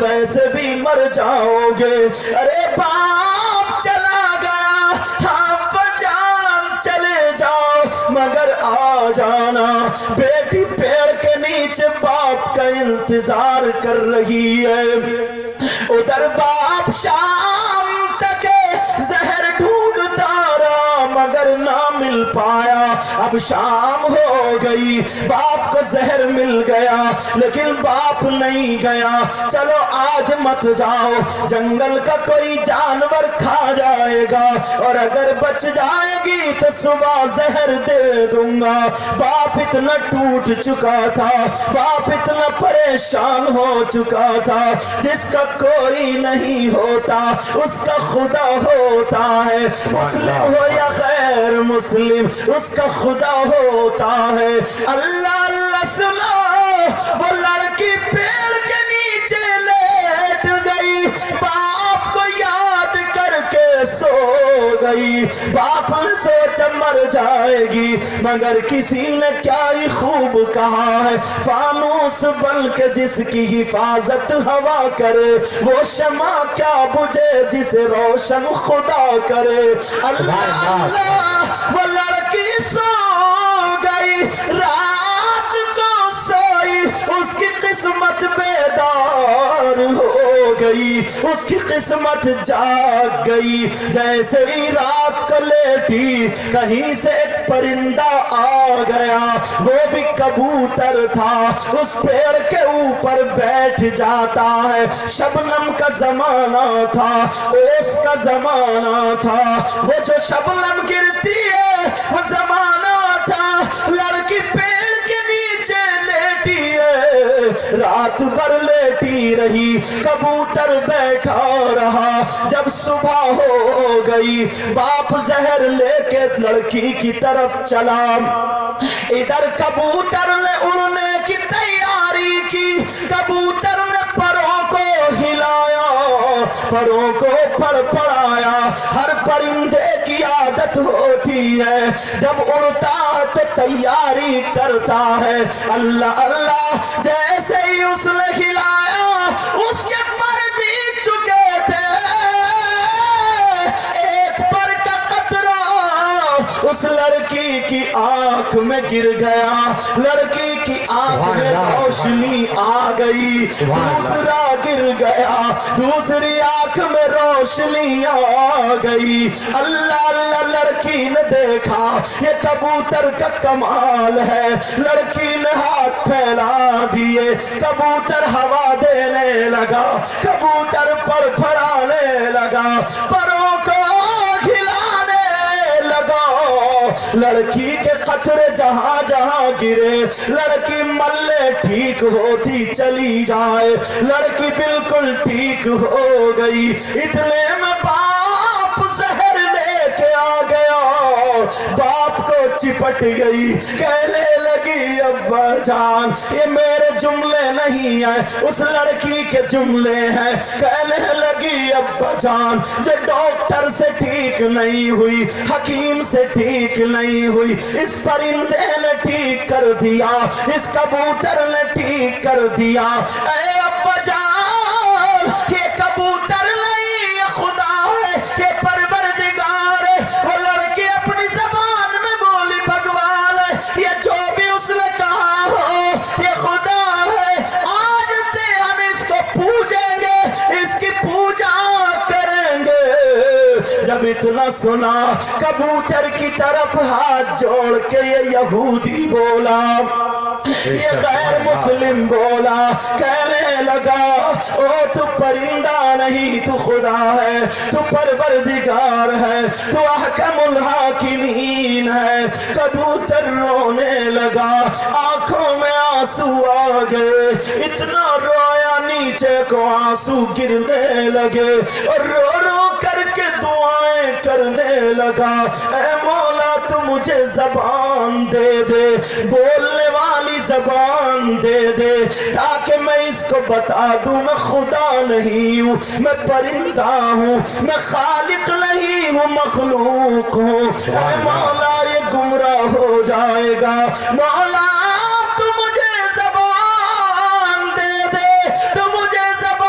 ویسے بھی مر جاؤ گے. ارے باپ چلا گیا آپ جان چلے جاؤ مگر آ جانا. بیٹی پیڑ کے نیچے باپ کا انتظار کر رہی ہے. ادھر باپ شام تک زہر ڈھونڈتا رہا مگر نہ مل پایا. اب شام ہو گئی باپ کو زہر مل گیا لیکن باپ نہیں گیا. چلو آج مت جاؤ جنگل کا کوئی جانور کھا جائے گا اور اگر بچ جائے گی تو صبح زہر دے دوں گا. باپ اتنا ٹوٹ چکا تھا, باپ اتنا پریشان ہو چکا تھا. جس کا کوئی نہیں ہوتا اس کا خدا ہوتا ہے. مسلم ہو یا غیر مسلم اس کا خدا ہوتا ہے. اللہ اللہ سنو وہ لڑکی پیڑ کے نیچے لیٹ گئی, باپ کو یاد کر کے سو گئی. باپ نے سوچا مر جائے گی مگر کسی نے کیا ہی خوب کہا ہے, فانوس بن کے جس کی حفاظت ہوا کرے وہ شمع کیا بجھے جسے روشن خدا کرے. اللہ اللہ وہ لڑکی سو گئی رات کو سوئی, اس کی قسمت بیدار ہو گئی, اس کی قسمت جاگ گئی. جیسے ہی رات کو لیٹی کہیں سے ایک پرندہ آ گیا, وہ بھی کبوتر تھا. اس پیڑ کے اوپر بیٹھ جاتا ہے. شبنم کا زمانہ تھا, اوس کا زمانہ تھا, وہ جو شبنم گرتی ہے وہ زمانہ تھا. لڑکی پیڑ کے نیچے لیٹی ہے, رات بھر لیٹی رہی, کبوتر بیٹھا رہا. جب صبح ہو گئی باپ زہر لے کے لڑکی کی طرف چلا. ادھر کبوتر نے اڑنے کی تیاری کی, کبوتر نے پروں کو ہلایا, پروں کو پڑ پڑایا. ہر پرندے کی عادت ہوتی ہے جب اڑتا تو تیاری کرتا ہے. اللہ اللہ جیسے ہی اس نے ہلایا اس کے پر بیٹھ چکے تھے. ایک پر کا قطرہ اس لڑکی کی آنکھ میں گر گیا. لڑکی کی آنکھ میں روشنی آ گئی. دوسرا گر گیا, دوسری آنکھ میں روشنی آ گئی. اللہ اللہ لڑکی نے دیکھا یہ کبوتر کا کمال ہے. لڑکی نے ہاتھ پھیلا دیے, کبوتر ہوا دینے لگا, کبوتر پر پھڑانے لگا, پروں کو کھلانے لگا. لڑکی کے قطرے جہاں جہاں گرے لڑکی ملے ٹھیک ہوتی چلی جائے. لڑکی بالکل ٹھیک ہو گئی. اتنے میں باپ زہر لے کے آ گیا, باپ کو چپٹ گئی, کہنے لگی ابا جان یہ میرے جملے نہیں ہیں اس لڑکی کے جملے ہیں. کہنے لگی ابا جان جو ڈاکٹر سے ٹھیک نہیں ہوئی, حکیم سے ٹھیک نہیں ہوئی, اس پرندے نے ٹھیک کر دیا, اس کبوتر نے ٹھیک کر دیا. اے ابا جان یہ کبوتر نہیں یہ خدا ہے, یہ پروردگار ہے. وہ لڑکی اپنی زبان میں بولی بھگوان ہے, یہ جو بھی اس نے کہا ہو یہ خدا ہے. آج سے ہم اس کو پوجیں گے, اس کی پوجا کریں گے. جب اتنا سنا کبوتر کی طرف ہاتھ جوڑ کے یہ یہودی بولا, یہ غیر مسلم بولا, کہنے لگا او تو پرندہ نہیں تو خدا ہے, تو پروردگار ہے, تو احکم الحاکمین ہے. کبوتر رونے لگا, آنکھوں میں آنسو آ گئے, اتنا رویا نیچے کو آنسو گرنے لگے اور رو رو کر کے دعائیں کرنے لگا. اے مولا تو مجھے زبان دے دے, بولنے والی زبان دے دے, تاکہ میں اس کو بتا دوں میں خدا نہیں ہوں, میں پرندہ ہوں, میں خالق نہیں ہوں مخلوق ہوں. اے مولا یہ گمراہ ہو جائے گا, مولا تو مجھے زبان دے دے, تو مجھے زبان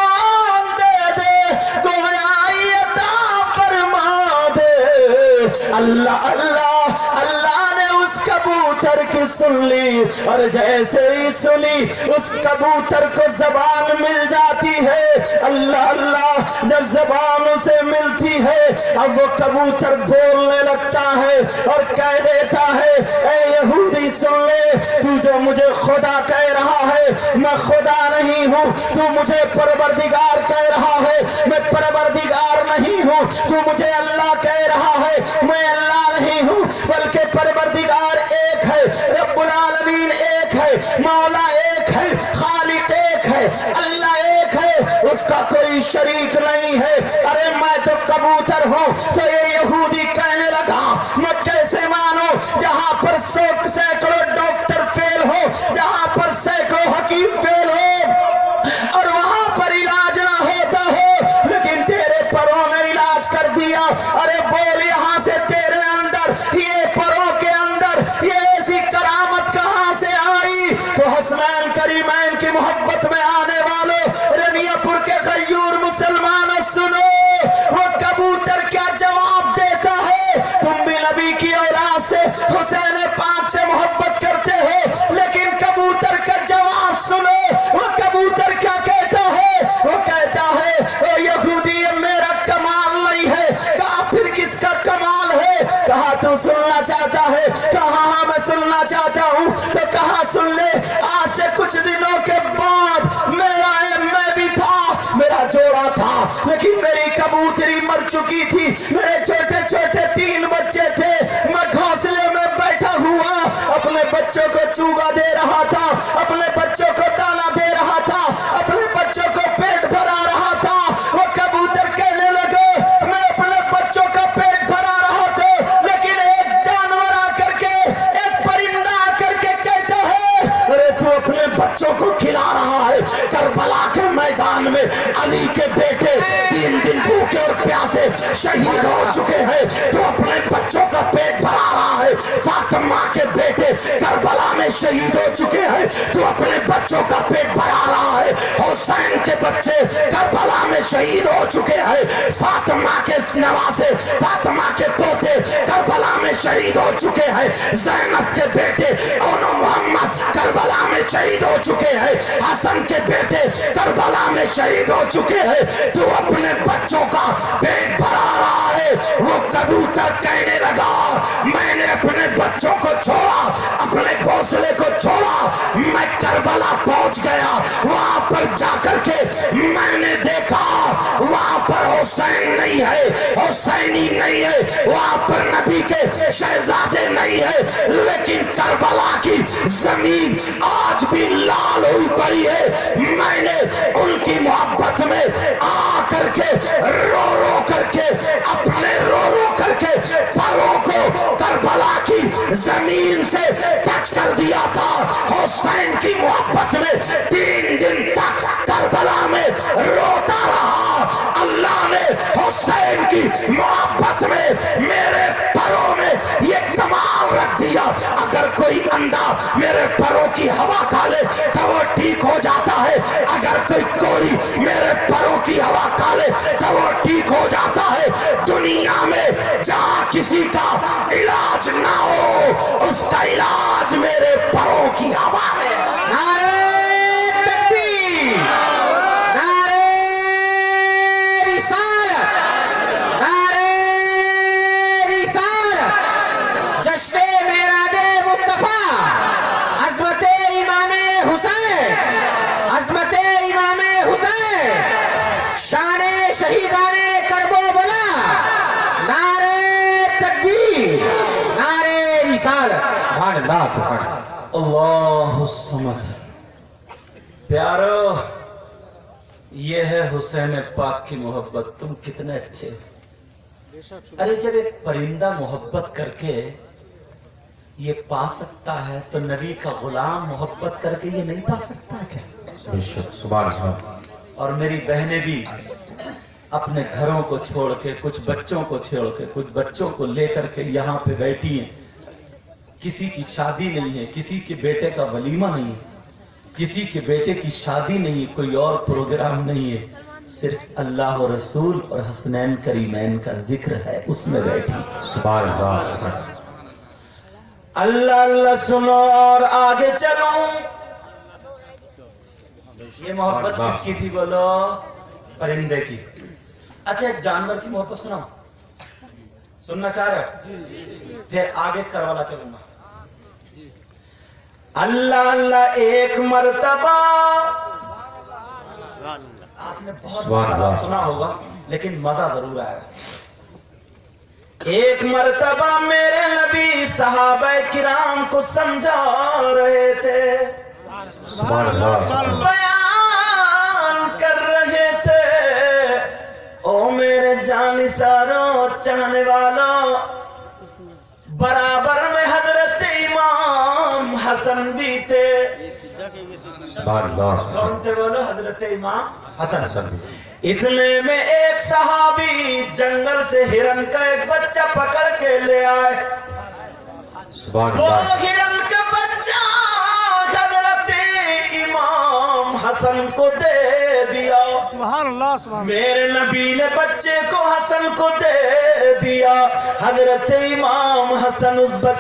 اللہ اللہ اللہ نے اس کبوتر کی سن لی، اور جیسے ہی سنی اس کبوتر کو زبان مل جاتی ہے۔ اللہ اللہ جب زبان اسے ملتی ہے اب وہ کبوتر بولنے لگتا ہے اور کہہ دیتا ہے اے یہودی سن لے، تو جو مجھے خدا کہہ رہا ہے میں خدا نہیں ہوں، تو مجھے پروردگار کہہ رہا ہے میں پروردگار نہیں ہوں، تو مجھے اللہ کہہ رہا ہے میں اللہ نہیں ہوں، بلکہ پروردگار ایک ہے، رب العالمین ایک ہے، مولا ایک ہے، خالق ایک ہے، اللہ ایک ہے، اس کا کوئی شریک نہیں ہے۔ ارے میں تو کبوتر ہوں۔ تو یہ یہودی کہنے لگا میں کیسے مانو جہاں پر سینکڑوں ڈاکٹر فیل ہو، جہاں پر سینکڑوں حکیم فیل ہو اور وہاں پر علاج نہ ہوتا ہو، لیکن تیرے پروں نے علاج کر دیا۔ ارے بول یہاں سے تیرے اندر یہ پروں کے اندر یہ ایسی کرامت کہاں سے آئی؟ تو حسنین کریمین کی محبت میں آنے والوں رنیا پور کے غیور مسلمانوں سنو، وہ کبوتر کیا جواب دیتا ہے؟ تم بھی نبی کی اولاد سے حسین پاک سے محبت کرتے ہو، لیکن کبوتر کا جواب سنو، وہ کبوتر کیا کہتا ہے؟ وہ کہتا ہے اے یہودی یہ میرا کمال نہیں ہے۔ کہا پھر کس کا کمال ہے؟ کہا تو سننا چاہتا ہے؟ کہا ہاں میں سننا چاہتا ہوں۔ تو کہا سن لے، آج سے کچھ دنوں کے بعد میں بھی تھا، میرا جوڑا تھا، لیکن میری کبوتری مر چکی تھی، میرے چھوٹے چھوٹے 3 بچے تھے، میں گھونسلے میں بیٹھا ہوا اپنے بچوں کو چوگا دے رہا تھا، اپنے بچوں کو دانا دے رہا تھا، اپنے بچوں کو پیٹ بھرا رہا تھا۔ وہ کبوتر کہنے لگے میں اپنے بچوں کا پیٹ بھرا رہا تھا، لیکن ایک جانور آ کر کے، ایک پرندہ آ کر کے کہتا ہے ارے تو اپنے بچوں کو کھلا رہا ہے۔ کربلا کے میدان میں علی کے بیٹے 3 دن بھوکے اور پیاسے شہید ہو چکے ہیں، تو اپنے بچوں کا پیٹ بھرا رہا ہے۔ فاطمہ کے بیٹے کربلا میں شہید ہو چکے ہیں، تو اپنے بچوں کا پیٹ بھرا رہا ہے۔ حسین کے بچے کربلا میں شہید ہو چکے ہیں، فاطمہ کے نواسے، فاطمہ کے پوتے کربلا میں شہید ہو چکے ہیں۔ زینب کے بیٹے اون محمد کربلا میں شہید ہو چکے ہیں، حسن کے بیٹے کربلا میں شہید ہو چکے ہیں، تو اپنے بچوں کا پیٹ بھرا رہا ہے۔ وہ کبوتر کہنے لگا میں نے اپنے بچوں کو چھوڑا، اپنے گھونسلے کو چھوڑا، میں کربلا پہنچ گیا، وہاں پر جا کر کے میں نے دیکھا وہاں پر حسین نہیں ہے، حسینی نہیں ہے، وہاں پر نبی کے شہزادے نہیں ہے، لیکن کربلا کی زمین آج بھی لال ہوئی پڑی ہے۔ میں نے ان کی محبت میں آ کر کے رو رو کر کے اپنے رو رو کر کے پروں کو کربلا کی زمین سے ٹچ کر دیا تھا۔ حسین کی محبت میں 3 دن تک کربلا میں روتا رہا۔ اللہ نے حسین کی محبت میں میرے پروں میں یہ کمال رکھ دیا، اگر کوئی اندھا میرے پروں کی ہوا کھا لے تو وہ ٹھیک ہو جاتا ہے، اگر کوئی کوڑی میرے پروں کی ہوا کھا لے تو وہ ٹھیک ہو جاتا ہے۔ دنیا میں جہاں کسی کا علاج نہ ہو اس کا علاج میرے پروں کی ہوا میں۔ نعرہ تکبیر، نعرہ رسالت، نعرہ رسالت، جشن معراج مصطفیٰ، عظمت امام حسین، عظمت امام حسین، شان شہیدان کربلا، نعرہ تکبیر، نعرہ رسالت۔ سبحان اللہ، سبحان اللہ۔ اللہ الصمد۔ پیارو یہ ہے حسین پاک کی محبت، تم کتنے اچھے۔ ارے جب ایک پرندہ محبت کر کے یہ پا سکتا ہے تو نبی کا غلام محبت کر کے یہ نہیں پا سکتا کیا؟ سبحان اللہ۔ اور میری بہنیں بھی اپنے گھروں کو چھوڑ کے، کچھ بچوں کو چھوڑ کے، کچھ بچوں کو لے کر کے یہاں پہ بیٹھی ہیں۔ کسی کی شادی نہیں ہے، کسی کے بیٹے کا ولیمہ نہیں ہے، کسی کے بیٹے کی شادی نہیں ہے، کوئی اور پروگرام نہیں ہے، صرف اللہ و رسول اور حسنین کریمین کا ذکر ہے اس میں بیٹھی. سبحان اللہ سبحان اللہ اللہ سنو اور آگے چلو. یہ محبت کس کی تھی بولو؟ پرندے کی. اچھا ایک جانور کی محبت سناؤ. سننا چاہ رہے ہو؟ پھر آگے کروالا چلوں گا. اللہ اللہ ایک مرتبہ. آپ نے بہت مرتبہ سنا ہوگا لیکن مزہ ضرور آئے گا. ایک مرتبہ میرے نبی صحابہ کرام کو سمجھا رہے تھے, سبحان اللہ. بیان کر رہے تھے. او میرے جانثاروں چاہنے والوں, برابر میں حضرت امام حسن بھی تھے. سبحان اللہ. کون تھے بولو؟ حضرت امام حسن. حسن. اتنے میں ایک صحابی جنگل سے ہرن کا ایک بچہ پکڑ کے لے آئے. سبحان وہ اللہ. ہرن کا بچہ حضرت امام حسن کو دے دیا. سبحان اللہ سبحان میرے نبی نے بچے کو حسن کو دے دیا. حضرت امام حسن اس بچے